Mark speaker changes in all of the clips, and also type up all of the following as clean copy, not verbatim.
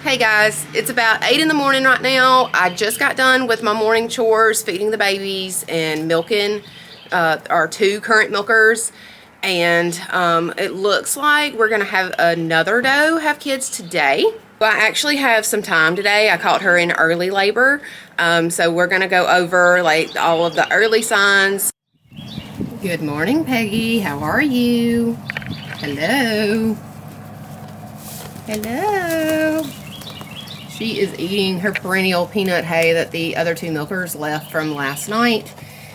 Speaker 1: Hey guys, it's about 8 in the morning right now. I just got done with my morning chores, feeding the babies and milking our 2 current milkers. And it looks like we're gonna have another doe have kids today. Well, I actually have some time today. I caught her in early labor. So we're gonna go over like all of the early signs. Good morning, Peggy. How are you? Hello. Hello. She is eating her perennial peanut hay that the other 2 milkers left from last night.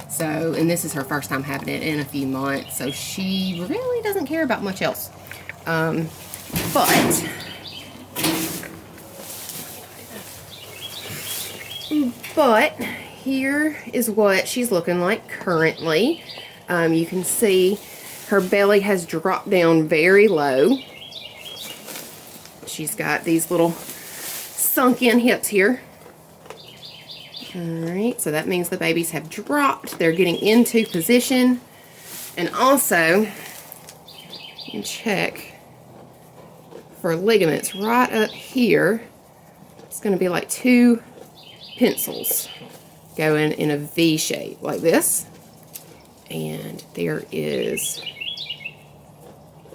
Speaker 1: So, and this is her first time having it in a few months, so she really doesn't care about much else. But here is what she's looking like currently. You can see her belly has dropped down very low. She's got these little sunk in hips here. Alright, so that means the babies have dropped. They're getting into position. And also, you can check for ligaments right up here. It's going to be like 2 pencils going in a V shape like this. And there is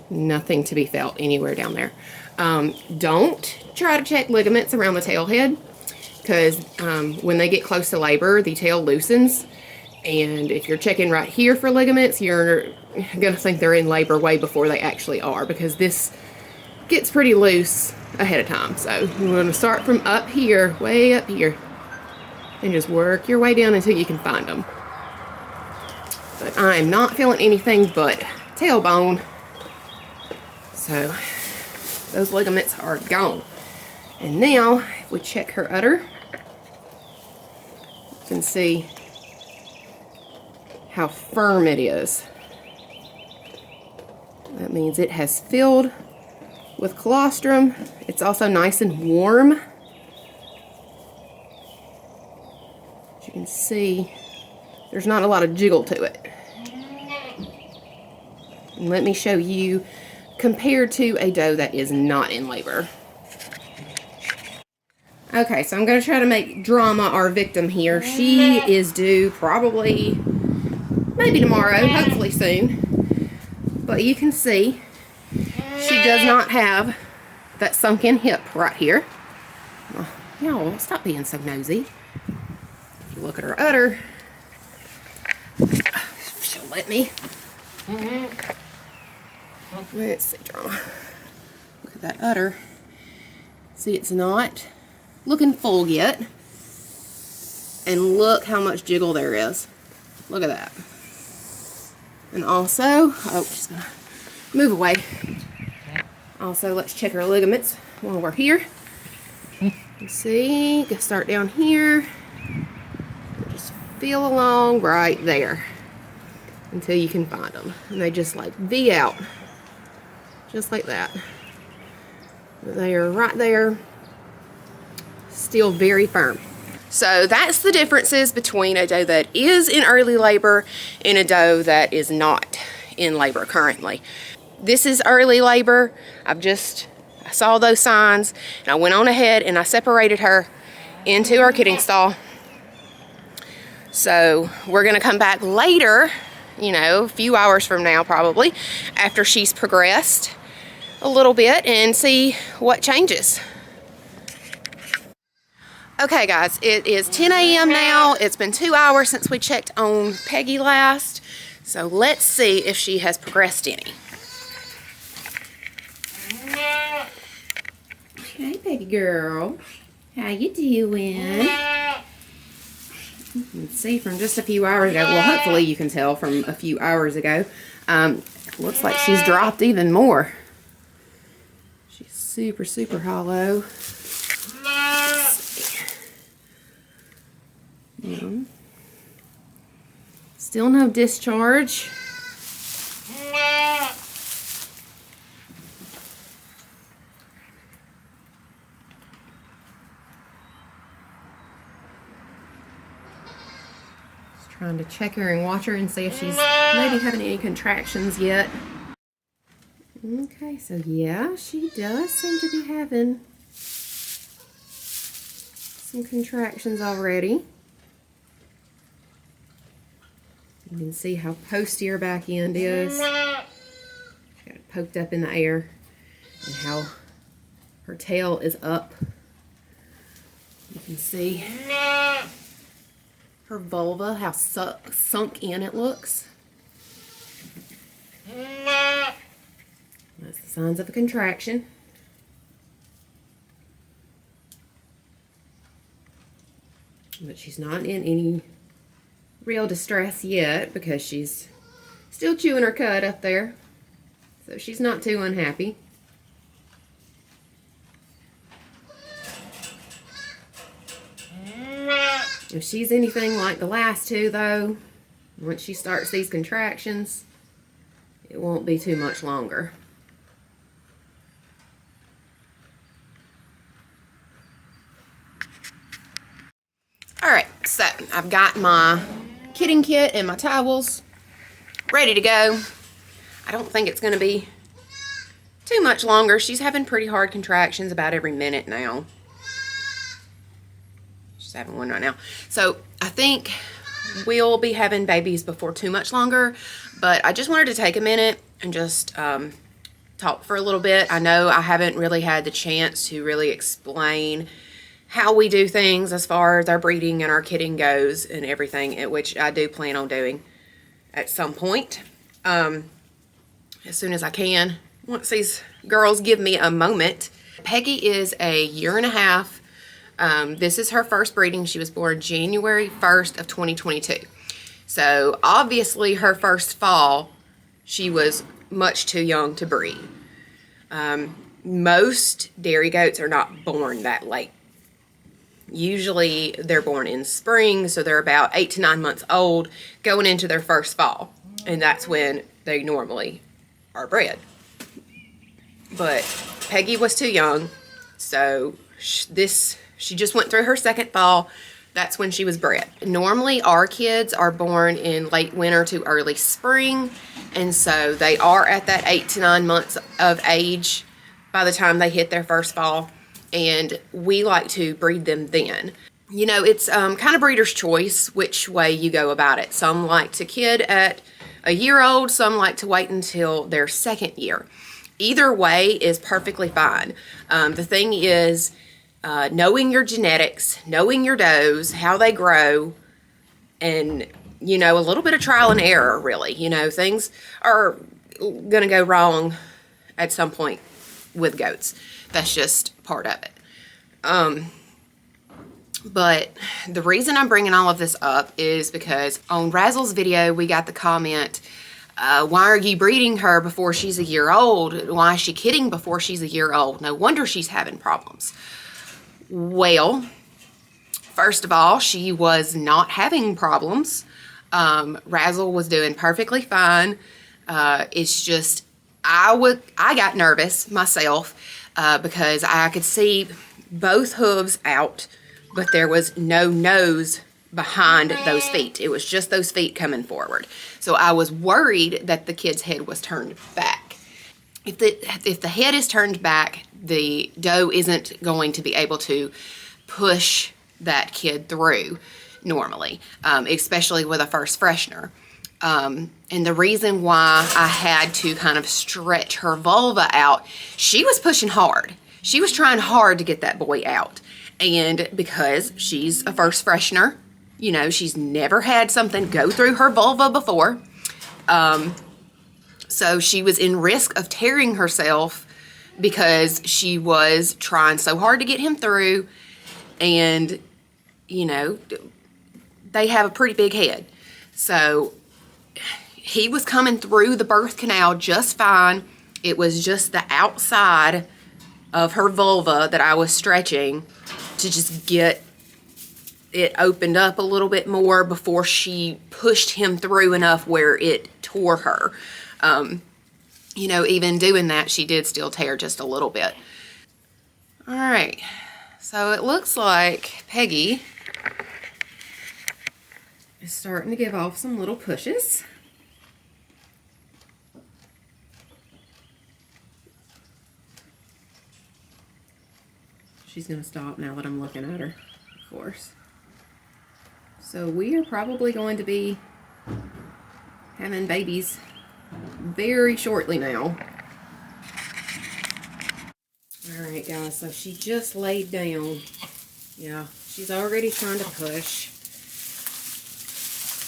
Speaker 1: nothing to be felt anywhere down there. Don't try to check ligaments around the tail head, because when they get close to labor, the tail loosens, and if you're checking right here for ligaments, you're gonna think they're in labor way before they actually are, because this gets pretty loose ahead of time. So you're going to start from up here, way up here, and just work your way down until you can find them. But I'm not feeling anything but tailbone, so those ligaments are gone. And now, if we check her udder, you can see how firm it is. That means it has filled with colostrum. It's also nice and warm. As you can see, there's not a lot of jiggle to it. And let me show you compared to a doe that is not in labor. Okay, so I'm going to try to make Drama our victim here. She is due probably, maybe tomorrow, hopefully soon. But you can see she does not have that sunk in hip right here. Oh, y'all, stop being so nosy. If you look at her udder, she'll let me. Let's see, Drama. Look at that udder. See, it's not looking full yet. And look how much jiggle there is. Look at that. And also, oh, she's gonna move away. Also, let's check our ligaments while we're here. You see, gonna start down here. Just feel along right there until you can find them. And they just like V out. Just like that. They are right there. Still very firm. So that's the differences between a doe that is in early labor and a doe that is not in labor currently. This is early labor. I saw those signs and I went on ahead and I separated her into our kidding stall. So we're gonna come back later, you know, a few hours from now probably, after she's progressed a little bit, and see what changes. Okay guys, it is 10 a.m. now. It's been 2 hours since we checked on Peggy last. So let's see if she has progressed any. Hey Peggy girl, how you doing? You can see from just a few hours ago, well hopefully you can tell from a few hours ago, looks like she's dropped even more. She's super, super hollow. Still no discharge. Just trying to check her and watch her and see if she's maybe having any contractions yet. Okay, so yeah, she does seem to be having some contractions already. You can see how posty her back end is. Got it poked up in the air, and how her tail is up. You can see her vulva, how sunk in it looks. That's the signs of a contraction. But she's not in any real distress yet because she's still chewing her cud up there. So she's not too unhappy. If she's anything like the last two, though, once she starts these contractions, it won't be too much longer. Alright, so I've got my kidding kit and my towels ready to go. I don't think it's going to be too much longer. She's having pretty hard contractions about every minute now. She's having one right now. So I think we'll be having babies before too much longer, but I just wanted to take a minute and just talk for a little bit. I know I haven't really had the chance to really explain how we do things as far as our breeding and our kidding goes and everything, which I do plan on doing at some point, as soon as I can, once these girls give me a moment. Peggy is a 1.5 years. This is her first breeding. She was born January 1st of 2022. So obviously her first fall, she was much too young to breed. Most dairy goats are not born that late. Usually they're born in spring, so they're about 8 to 9 months old going into their first fall. And that's when they normally are bred. But Peggy was too young, so she just went through her second fall. That's when she was bred. Normally our kids are born in late winter to early spring, and so they are at that 8 to 9 months of age by the time they hit their first fall, and we like to breed them then. You know, it's kind of breeder's choice which way you go about it. Some like to kid at a year old, some like to wait until their second year. Either way is perfectly fine. The thing is, knowing your genetics, knowing your does, how they grow, and, you know, a little bit of trial and error, really. You know, things are going to go wrong at some point with goats. That's just part of it. But the reason I'm bringing all of this up is because on Razzle's video, we got the comment, why are you breeding her before she's a year old? Why is she kidding before she's a year old? No wonder she's having problems. Well, first of all, she was not having problems. Razzle was doing perfectly fine. It's just, I got nervous myself because I could see both hooves out, but there was no nose behind those feet. It was just those feet coming forward. So I was worried that the kid's head was turned back. If the head is turned back, the doe isn't going to be able to push that kid through normally, especially with a first freshener. And the reason why I had to kind of stretch her vulva out, she was pushing hard. She was trying hard to get that boy out. And because she's a first freshener, you know, she's never had something go through her vulva before. So she was in risk of tearing herself because she was trying so hard to get him through. And, you know, they have a pretty big head. So he was coming through the birth canal just fine. It was just the outside of her vulva that I was stretching to just get it opened up a little bit more before she pushed him through enough where it tore her. You know, even doing that, she did still tear just a little bit. All right, so it looks like Peggy is starting to give off some little pushes. She's gonna stop now that I'm looking at her. course. So we are probably going to be having babies very shortly now. Alright guys, so she just laid down. Yeah, she's already trying to push.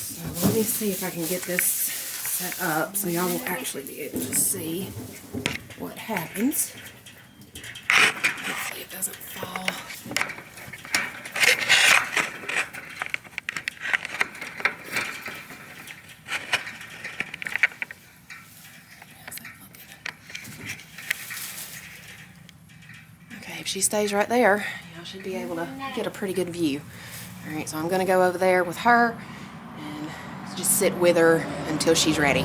Speaker 1: So let me see if I can get this set up so y'all will actually be able to see what happens. Hopefully it doesn't fall. Okay, if she stays right there, y'all should be able to get a pretty good view. Alright, so I'm going to go over there with her and just sit with her until she's ready.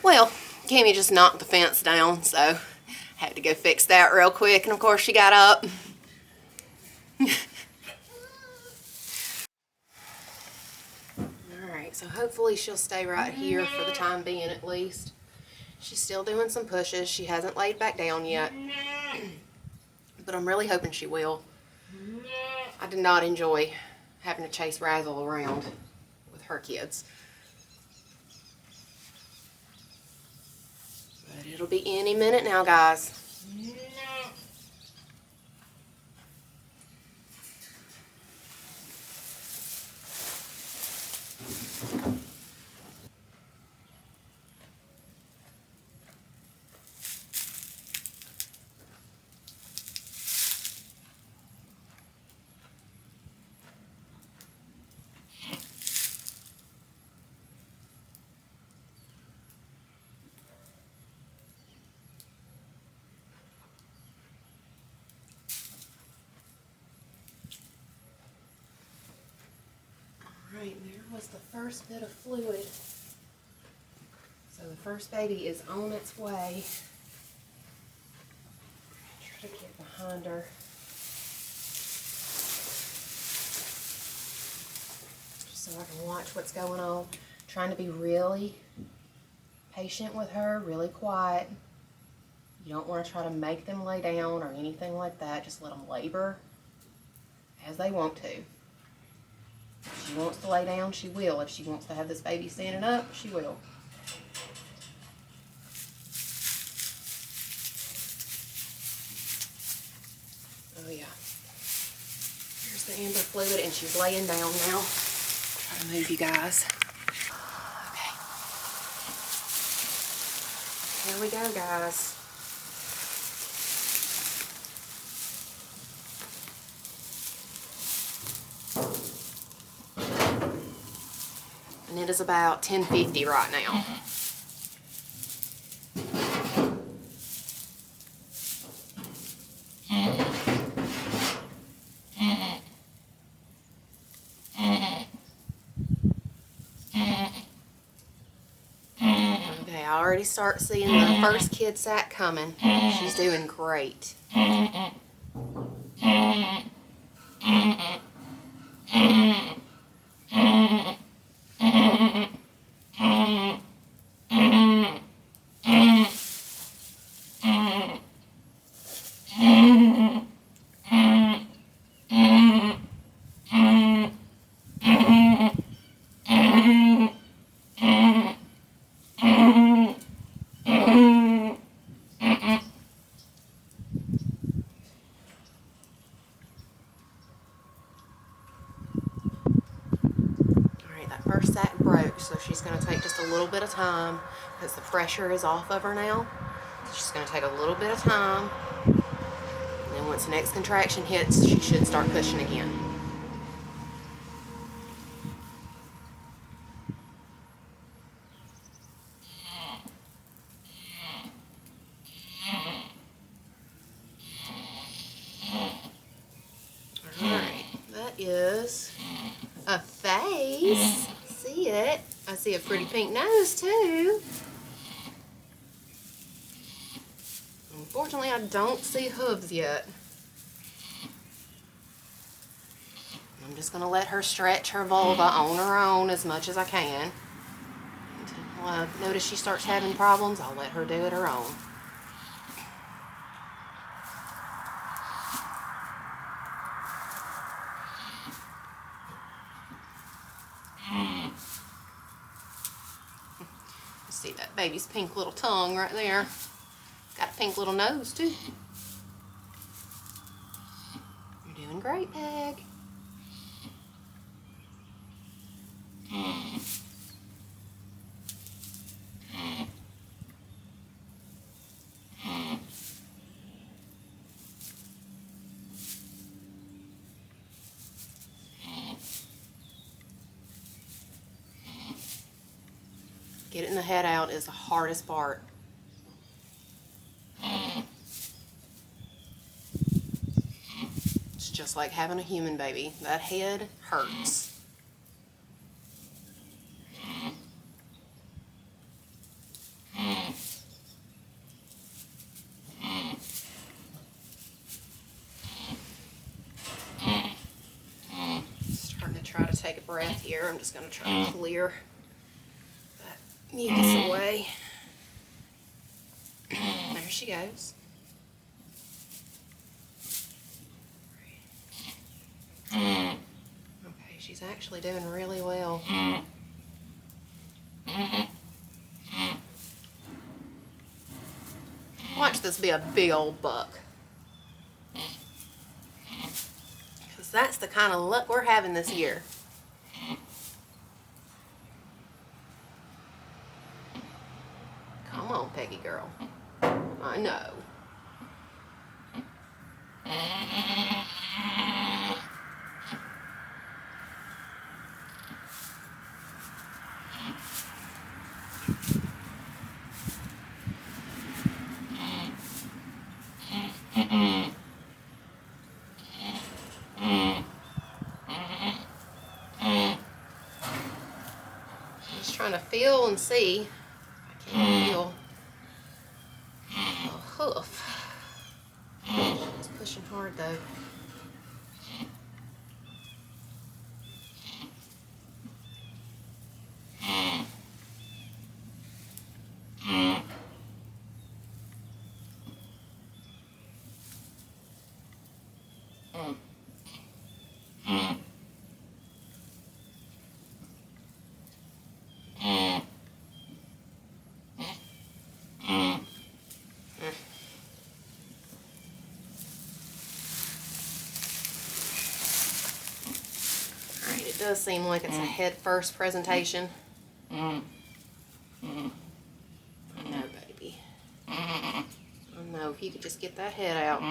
Speaker 1: Well, Cammy just knocked the fence down, so had to go fix that real quick, and of course she got up. Alright, so hopefully she'll stay right here for the time being at least. She's still doing some pushes. She hasn't laid back down yet, but I'm really hoping she will. I did not enjoy having to chase Razzle around with her kids. But it'll be any minute now, guys. Alright, there was the first bit of fluid. So the first baby is on its way. Try to get behind her. Just so I can watch what's going on. Trying to be really patient with her, really quiet. You don't want to try to make them lay down or anything like that. Just let them labor as they want to. If she wants to lay down, she will. If she wants to have this baby standing up, she will. Oh yeah. Here's the amber fluid, and she's laying down now. Try to move you guys. Okay. Here we go, guys. And it is about 10:50 right now. Okay, I already start seeing the first kid sack coming. She's doing great. Her sac broke, so she's going to take just a little bit of time because the pressure is off of her now. She's going to take a little bit of time, and then once the next contraction hits, she should start pushing again. Alright, that is a face. See it? I see a pretty pink nose too. Unfortunately, I don't see hooves yet. I'm just going to let her stretch her vulva on her own as much as I can. Until I notice she starts having problems, I'll let her do it her own. See that baby's pink little tongue right there. Got a pink little nose too. You're doing great, Peg. Getting the head out is the hardest part. It's just like having a human baby. That head hurts. Starting to try to take a breath here. I'm just going to try to clear that mucus away. There she goes. Okay, she's actually doing really well. Watch this be a big old buck. Because that's the kind of luck we're having this year. Come on, Peggy girl. I know. Just trying to feel and see. I can't feel a hoof. It's pushing hard though. It does seem like it's a head first presentation. I know, baby. I know, if you could just get that head out.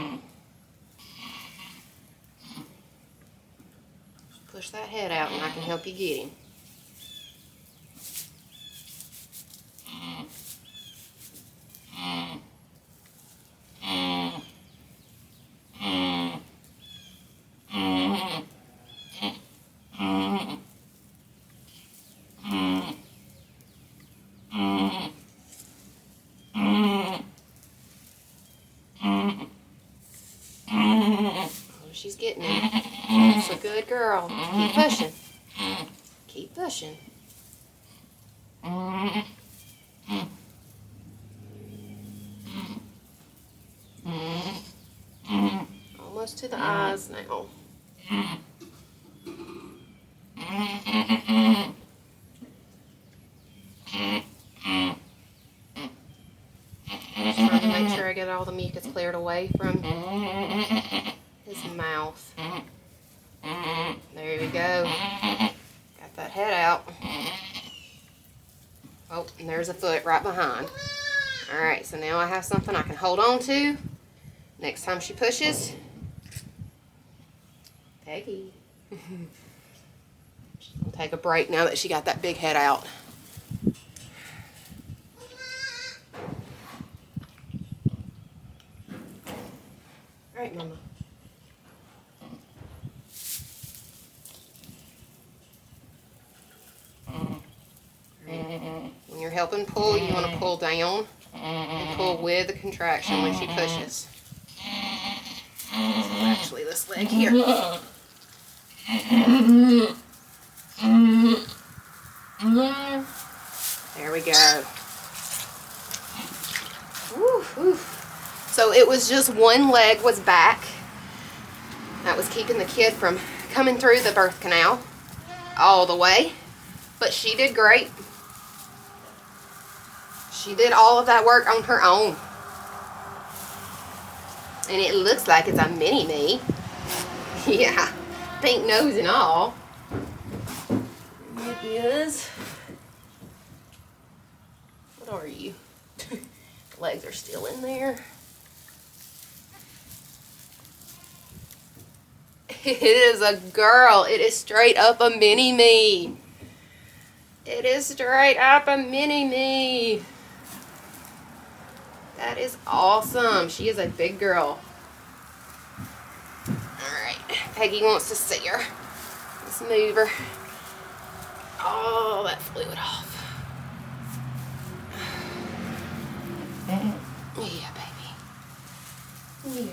Speaker 1: Push that head out and I can help you get him. She's getting it. That's a good girl. Keep pushing. Keep pushing. Almost to the eyes now. Just trying to make sure I get all the mucus cleared away from his mouth. There we go. Got that head out. Oh, and there's a foot right behind. Alright, so now I have something I can hold on to next time she pushes. Peggy. She's going to take a break now that she got that big head out. Alright, Mama. When you're helping pull, you want to pull down and pull with the contraction when she pushes. So actually, this leg here. There we go. Woo, woo. So it was just one leg was back. That was keeping the kid from coming through the birth canal all the way. But she did great. She did all of that work on her own. And it looks like it's a mini-me. Yeah, pink nose and all. It is. What are you? Legs are still in there. It is a girl. It is straight up a mini-me. It is straight up a mini-me. That is awesome. She is a big girl. Alright, Peggy wants to see her. Let's move her. All that fluid off. Yeah, baby. Yeah.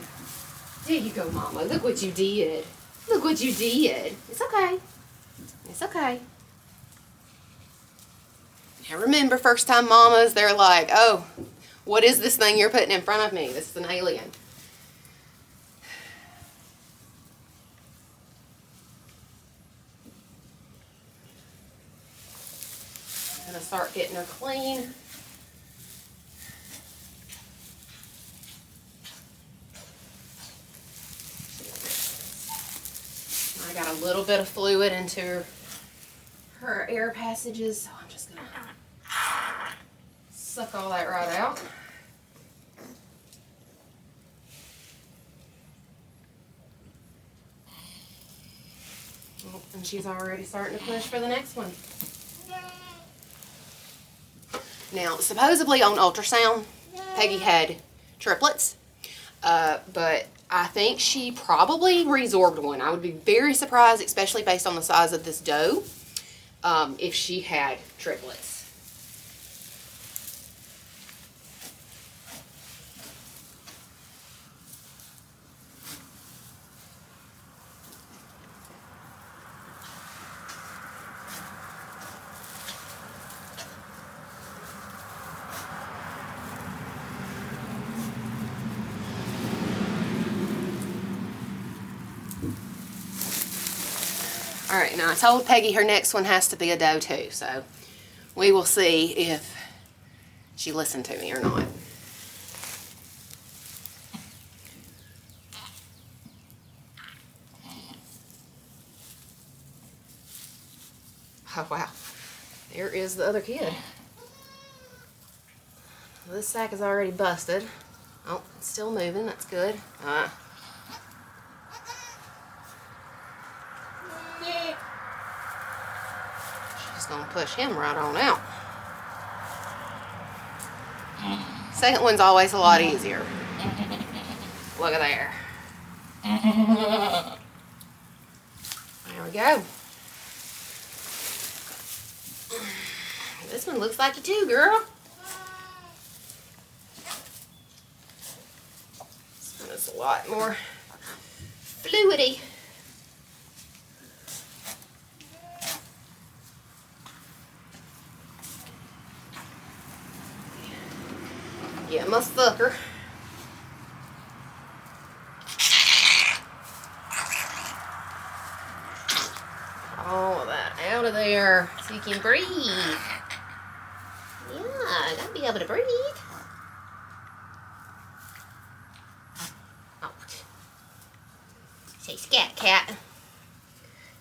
Speaker 1: There you go, Mama. Look what you did. Look what you did. It's okay. It's okay. Now remember, first time mamas, they're like, oh, what is this thing you're putting in front of me? This is an alien. I'm going to start getting her clean. I got a little bit of fluid into her air passages, so I'm just going to suck all that right out. Oh, and she's already starting to push for the next one. Now, supposedly on ultrasound, Peggy had triplets, but I think she probably resorbed one. I would be very surprised, especially based on the size of this doe, if she had triplets. Alright, now I told Peggy her next one has to be a doe too, so we will see if she listened to me or not. Oh wow, there is the other kid. This sack is already busted. Oh, it's still moving, that's good. She's gonna push him right on out. Second one's always a lot easier. Look at there. There we go. This one looks like you too, girl. This one is a lot more fluidy. Yeah, my sucker. All of that out of there so you can breathe. Yeah, gotta be able to breathe. Oh. Say scat cat.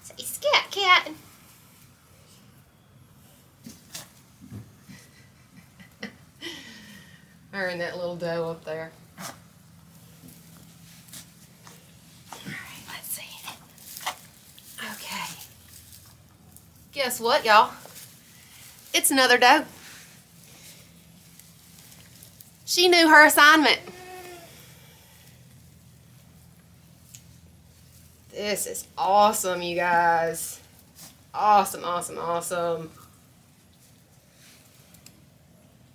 Speaker 1: Say scat cat. her and that little doe up there. Alright, let's see. Okay. Guess what, y'all? It's another doe. She knew her assignment. This is awesome, you guys. Awesome, awesome, awesome.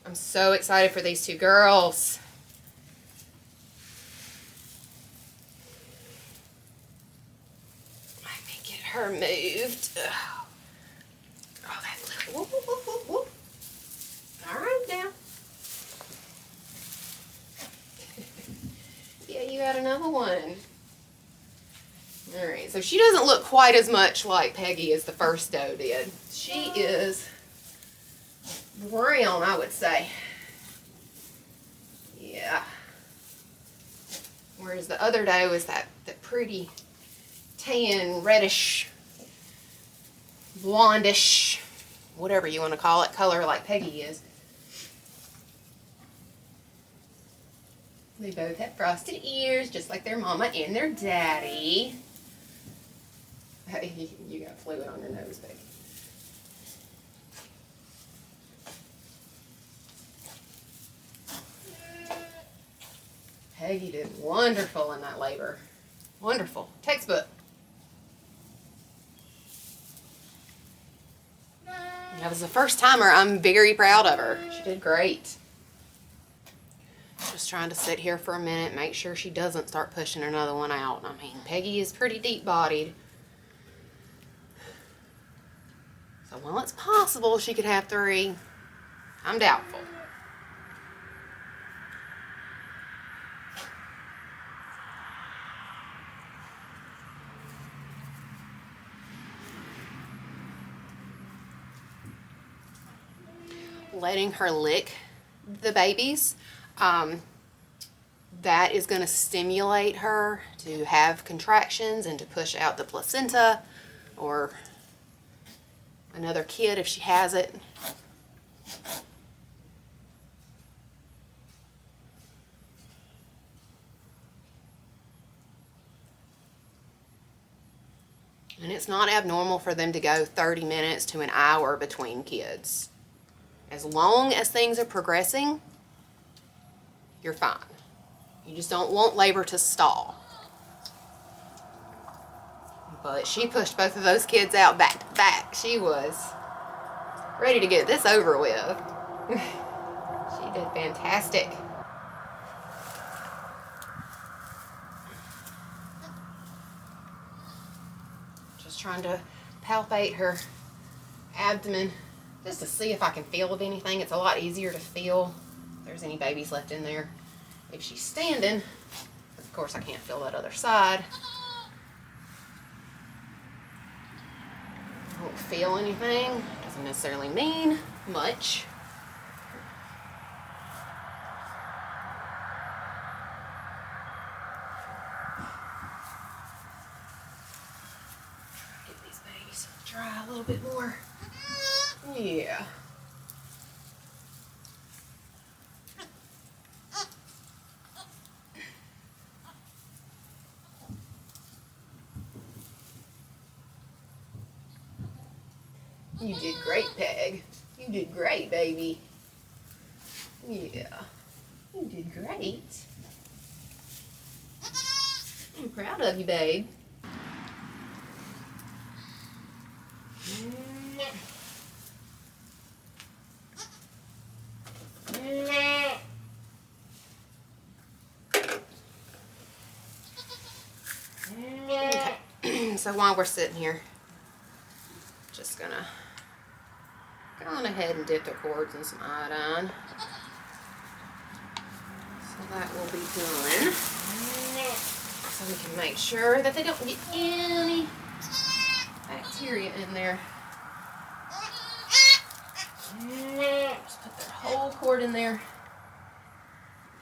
Speaker 1: I'm so excited for these two girls. Let me get her moved. Oh, that's little. Whoop, whoop, whoop, whoop. All right, now. Yeah, you got another one. All right, so she doesn't look quite as much like Peggy as the first doe did. She is brown, I would say. Yeah. Whereas the other doe is that pretty tan, reddish, blondish, whatever you want to call it, color like Peggy is. They both have frosted ears, just like their mama and their daddy. Hey, you got fluid on your nose, Peggy. Peggy did wonderful in that labor. Wonderful. Textbook. That was the first timer. I'm very proud of her. She did great. Just trying to sit here for a minute, make sure she doesn't start pushing another one out. I mean, Peggy is pretty deep-bodied. So while it's possible she could have 3, I'm doubtful. Letting her lick the babies, that is going to stimulate her to have contractions and to push out the placenta or another kid if she has it. And it's not abnormal for them to go 30 minutes to an hour between kids. As long as things are progressing, you're fine. You just don't want labor to stall. But she pushed both of those kids out back to back. She was ready to get this over with. She did fantastic. Just trying to palpate her abdomen just to see if I can feel of anything. It's a lot easier to feel if there's any babies left in there. If she's standing, of course I can't feel that other side. I don't feel anything. Doesn't necessarily mean much. Get these babies to dry a little bit more. Yeah. You did great, Peg. You did great, baby. Yeah. You did great. I'm proud of you, babe. Okay. So while we're sitting here, just gonna go on ahead and dip their cords in some iodine. So that will be done. So we can make sure that they don't get any bacteria in there. Just put their whole cord in there.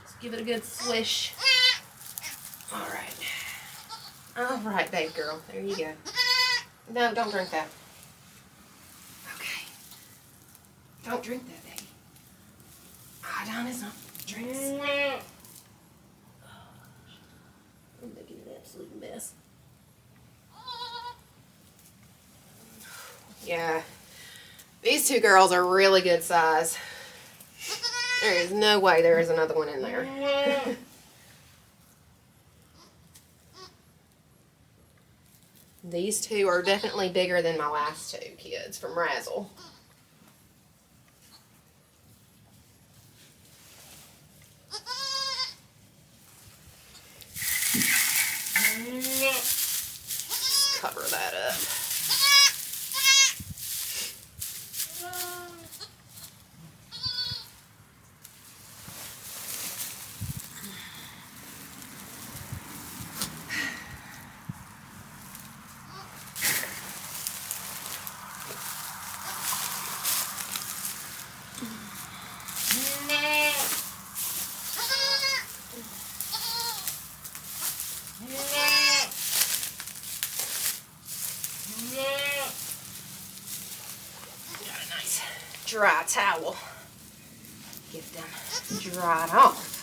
Speaker 1: Just give it a good swish. Alright. Alright, babe girl. There you go. No, don't drink that. Okay. Don't drink that, baby. Iodine is not I'm making an absolute mess. Yeah, these two girls are really good size. There is no way there is another one in there. These two are definitely bigger than my last two kids from Razzle. Just cover that up. Dry towel. Get them dried off.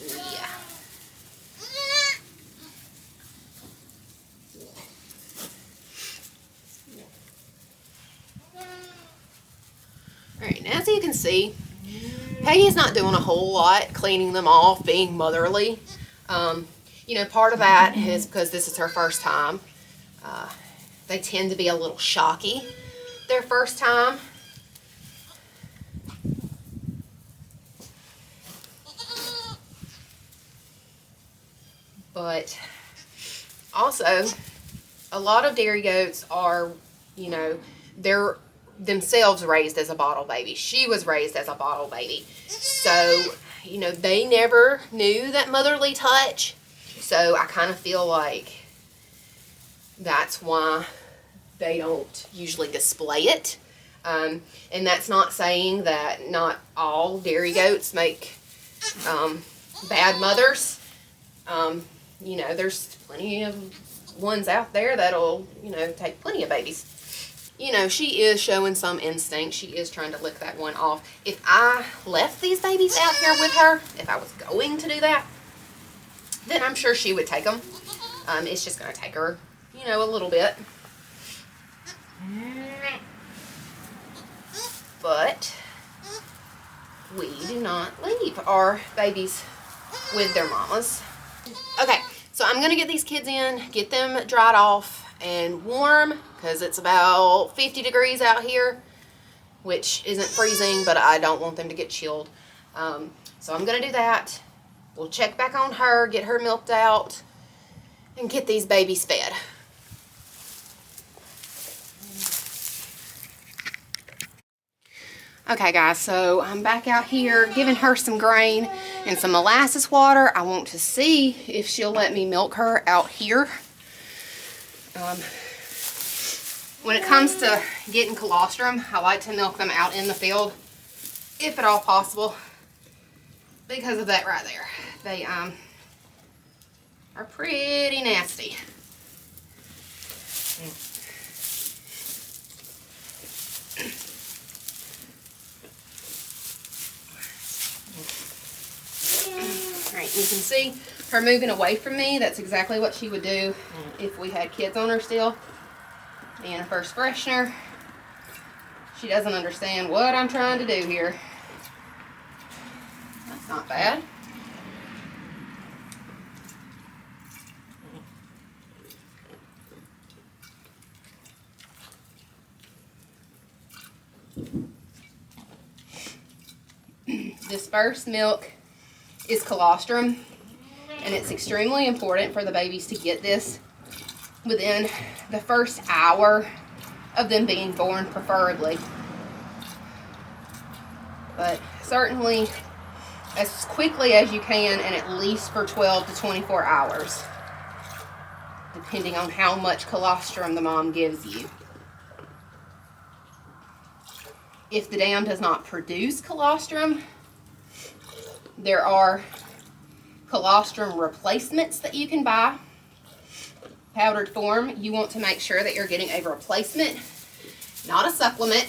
Speaker 1: Yeah. Alright, now as you can see, Peggy's not doing a whole lot cleaning them off, being motherly. You know, part of that is because this is her first time. They tend to be a little shocky their first time. But also, a lot of dairy goats are, you know, they're themselves raised as a bottle baby. She was raised as a bottle baby. So, you know, they never knew that motherly touch. So I kind of feel like that's why they don't usually display it. And that's not saying that not all dairy goats make bad mothers. You know, there's plenty of ones out there that'll, you know, take plenty of babies. You know, she is showing some instinct. She is trying to lick that one off. If I left these babies out here with her, if I was going to do that, then I'm sure she would take them. It's just going to take her, you know, a little bit. But we do not leave our babies with their mamas. Okay, so I'm going to get these kids in, get them dried off and warm, because it's about 50 degrees out here, which isn't freezing, but I don't want them to get chilled. So I'm going to do that. We'll check back on her, get her milked out, and get these babies fed. Okay guys, so I'm back out here giving her some grain and some molasses water. I want to see if she'll let me milk her out here. When it comes to getting colostrum, I like to milk them out in the field, if at all possible, because of that right there. They are pretty nasty. Alright, you can see her moving away from me. That's exactly what she would do if we had kids on her still. And a first freshener. She doesn't understand what I'm trying to do here. That's not bad. This first milk is colostrum, and it's extremely important for the babies to get this within the first hour of them being born, preferably. But certainly as quickly as you can, and at least for 12 to 24 hours, depending on how much colostrum the mom gives you. If the dam does not produce colostrum, there are colostrum replacements that you can buy. Powdered form, you want to make sure that you're getting a replacement, not a supplement,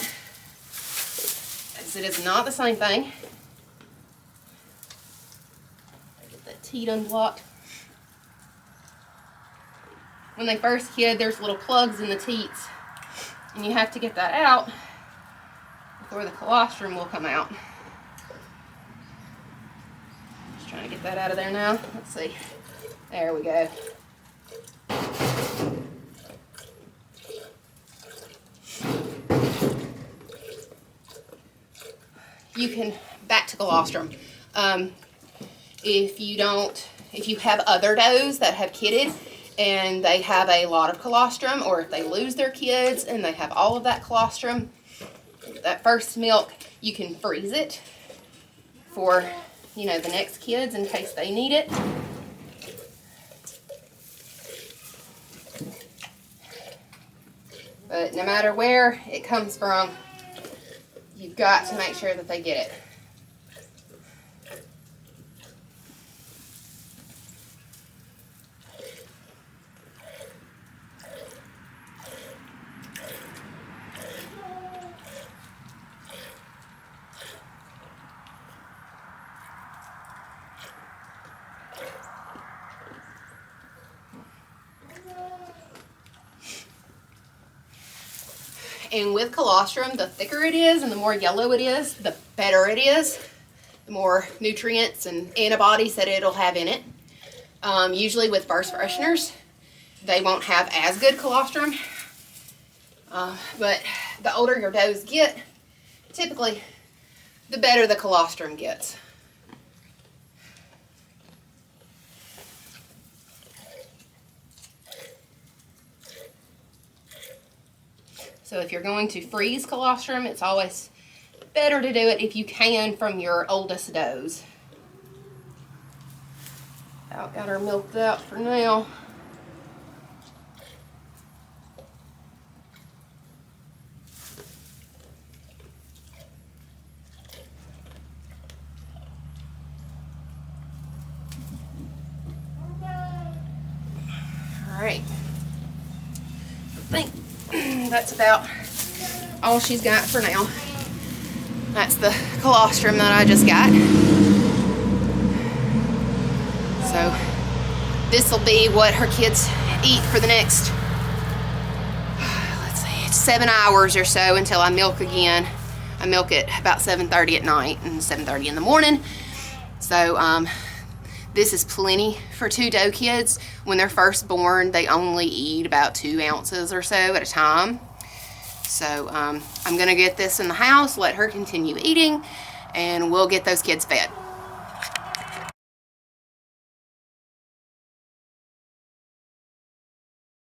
Speaker 1: as it is not the same thing. teat unblocked. When they first kid, there's little plugs in the teats, and you have to get that out before the colostrum will come out. Just trying to get that out of there now. Let's see. There we go. You can, back to colostrum. If you have other does that have kidded and they have a lot of colostrum, or if they lose their kids and they have all of that colostrum, that first milk, you can freeze it for, you know, the next kids in case they need it. But no matter where it comes from, you've got to make sure that they get it. And with colostrum, the thicker it is and the more yellow it is, the better it is. The more nutrients and antibodies that it'll have in it. Usually with first fresheners, they won't have as good colostrum. But the older your does get, typically, the better the colostrum gets. So if you're going to freeze colostrum, it's always better to do it if you can from your oldest does. Got her milked out for now. All right. I think that's about all she's got for now. That's the colostrum that I just got. So this will be what her kids eat for the next, let's see, 7 hours or so until I milk again. I milk at about 7:30 at night and 7:30 in the morning. So this is plenty for 2 doe kids. When they're first born, they only eat about 2 ounces or so at a time. So I'm gonna get this in the house, let her continue eating, and we'll get those kids fed.